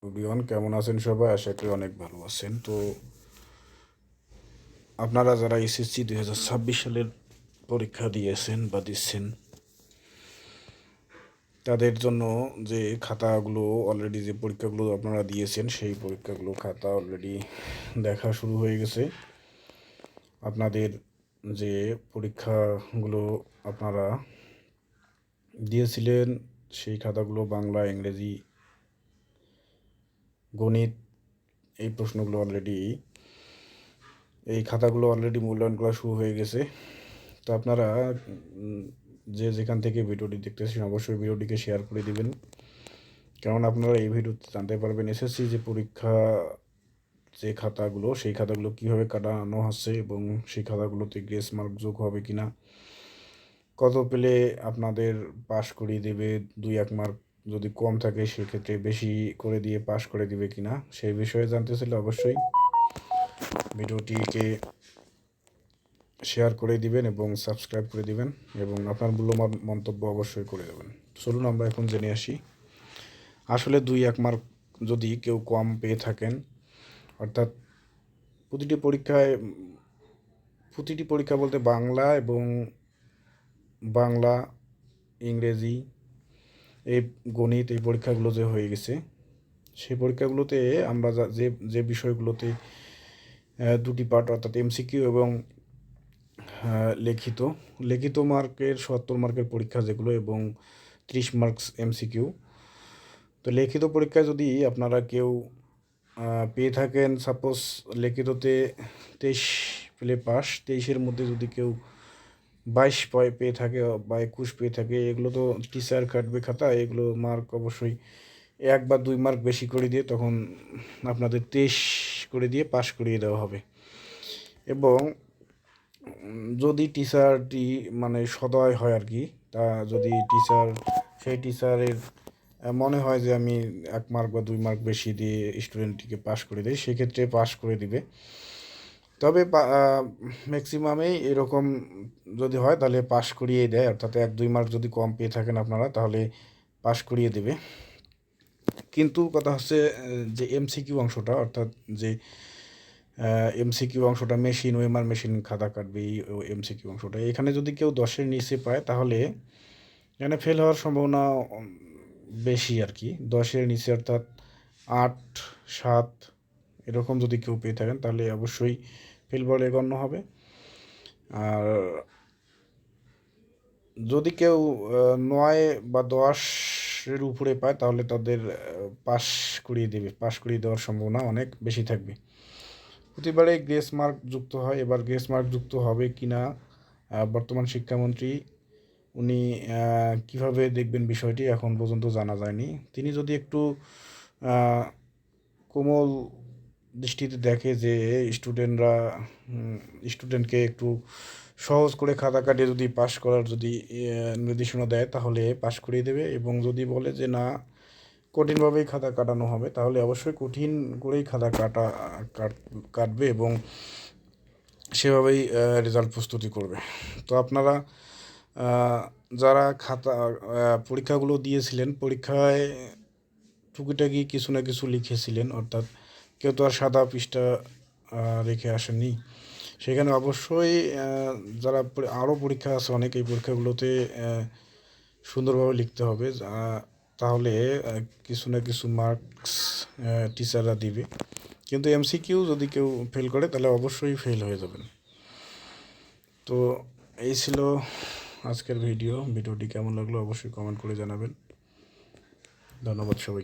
Everyone, কেমন আছেন সবাই? আশা করি অনেক ভালো আছেন। তো আপনারা যারা এসএসসি 2026 সালের পরীক্ষা দিয়েছেন বা দিচ্ছেন, তাদের জন্য যে খাতাগুলো অলরেডি যে পরীক্ষাগুলো আপনারা দিয়েছেন সেই পরীক্ষাগুলো খাতা অলরেডি দেখা শুরু হয়ে গেছে। আপনাদের যে পরীক্ষাগুলো আপনারা দিয়েছিলেন সেই খাতাগুলো বাংলা, ইংরেজি, গণিত, এই প্রশ্নগুলো এই খাতাগুলো অলরেডি মূল্যায়ন করা শুরু হয়ে গেছে। তো আপনারা যে যেখান থেকে ভিডিওটি দেখতেছেন অবশ্যই ভিডিওটিকে শেয়ার করে দিবেন, কারণ আপনারা এই ভিডিওতে জানতে পারবেন এসএসসি যে পরীক্ষা যে খাতাগুলো সেই খাতাগুলো কীভাবে কাটানো হচ্ছে এবং সেই খাতাগুলোতে গ্রেস মার্ক যোগ হবে কি না, কত পেলে আপনাদের পাশ করিয়ে দেবে, 2-1 মার্ক যদি কম থাকে সেক্ষেত্রে বেশি করে দিয়ে পাশ করে দিবে কি না, সেই বিষয়ে জানতে চাইলে অবশ্যই ভিডিওটিকে শেয়ার করে দিবেন এবং সাবস্ক্রাইব করে দিবেন এবং আপনার মূল্যবান মন্তব্য অবশ্যই করে দেবেন। চলুন আমরা এখন জেনে আসি আসলে 2-1 মার্ক যদি কেউ কম পেয়ে থাকেন, অর্থাৎ প্রতিটি পরীক্ষা বলতে বাংলা, ইংরেজি, এই গণিত, এই পরীক্ষাগুলো যে হয়ে গেছে সেই পরীক্ষাগুলোতে আমরা যে বিষয়গুলোতে 2টি পার্ট অর্থাৎ এমসিকিউ এবং লিখিত মার্কের 70 মার্কের পরীক্ষা যেগুলো এবং 30 মার্কস এমসিকিউ। তো লিখিত পরীক্ষায় যদি আপনারা কেউ পেয়ে থাকেন, সাপোজ লিখিততে 23 পেলে পাস, 23-এর মধ্যে যদি কেউ 22 পেয়ে থাকে বা 21 পেয়ে থাকে, এগুলো তো টিচার কাটবে খাতা, এগুলো মার্ক অবশ্যই 1 বা 2 মার্ক বেশি করে দিয়ে তখন আপনাদের 23 করে দিয়ে পাস করিয়ে দেওয়া হবে। এবং যদি টিচারটি মানে সদয় হয় আর কি, তা যদি সেই টিচারের মনে হয় যে আমি 1 মার্ক বা 2 মার্ক বেশি দিয়ে স্টুডেন্টটিকে পাস করে দিই, সেক্ষেত্রে পাস করে দিবে। তবে ম্যাক্সিমামেই এরকম যদি হয় তাহলে পাস করিয়ে দেয়, অর্থাৎ 1-2 মার্ক যদি কম পেয়ে থাকেন আপনারা তাহলে পাস করিয়ে দেবে। কিন্তু কথা হচ্ছে যে এমসিকিউ অংশটা, অর্থাৎ যে এমসিকিউ অংশটা ওএমআর মেশিন খাতা কাটবে, এই এমসিকিউ অংশটা এখানে যদি কেউ 10-এর নিচে পায় তাহলে এখানে ফেল হওয়ার সম্ভাবনা বেশি আর কি। 10-এর নিচে অর্থাৎ 8-7 এরকম যদি কেউ পেয়ে থাকেন তাহলে অবশ্যই ফেল বলে গণ্য হবে। আর যদি কেউ 9 বা 10-এর উপরে পায় তাহলে তাদের পাস করিয়ে দেওয়ার সম্ভাবনা অনেক বেশি থাকবে। প্রতিবারে গ্রেস মার্ক যুক্ত হয়, এবার গ্রেস মার্ক যুক্ত হবে কি না বর্তমান শিক্ষামন্ত্রী উনি কিভাবে দেখবেন বিষয়টি এখন পর্যন্ত জানা যায়নি। তিনি যদি একটু কোমল দৃষ্টিতে দেখে যে স্টুডেন্টকে একটু সহজ করে খাতা কাটিয়ে যদি পাস করার যদি নির্দেশনা দেয় তাহলে পাস করিয়ে দেবে, এবং যদি বলে যে না কঠিনভাবেই খাতা কাটানো হবে তাহলে অবশ্যই কঠিন করেই খাতা কাটবে এবং সেভাবেই রেজাল্ট প্রস্তুতি করবে। তো আপনারা যারা পরীক্ষাগুলো দিয়েছিলেন, পরীক্ষায় টুকিটাকি কিছু না কিছু লিখেছিলেন, অর্থাৎ কেউ তো আর সাদা পৃষ্ঠা রেখে আসেনি, সেখানে অবশ্যই যারা আরও পরীক্ষা আছে অনেক, এই পরীক্ষাগুলোতে সুন্দরভাবে লিখতে হবে, তাহলে কিছু না কিছু মার্কস টিচাররা দিবে। কিন্তু এমসিকিউ যদি কেউ ফেল করে তাহলে অবশ্যই ফেল হয়ে যাবেন। তো এই ছিল আজকের ভিডিওটি কেমন লাগলো অবশ্যই কমেন্ট করে জানাবেন। ধন্যবাদ সবাই।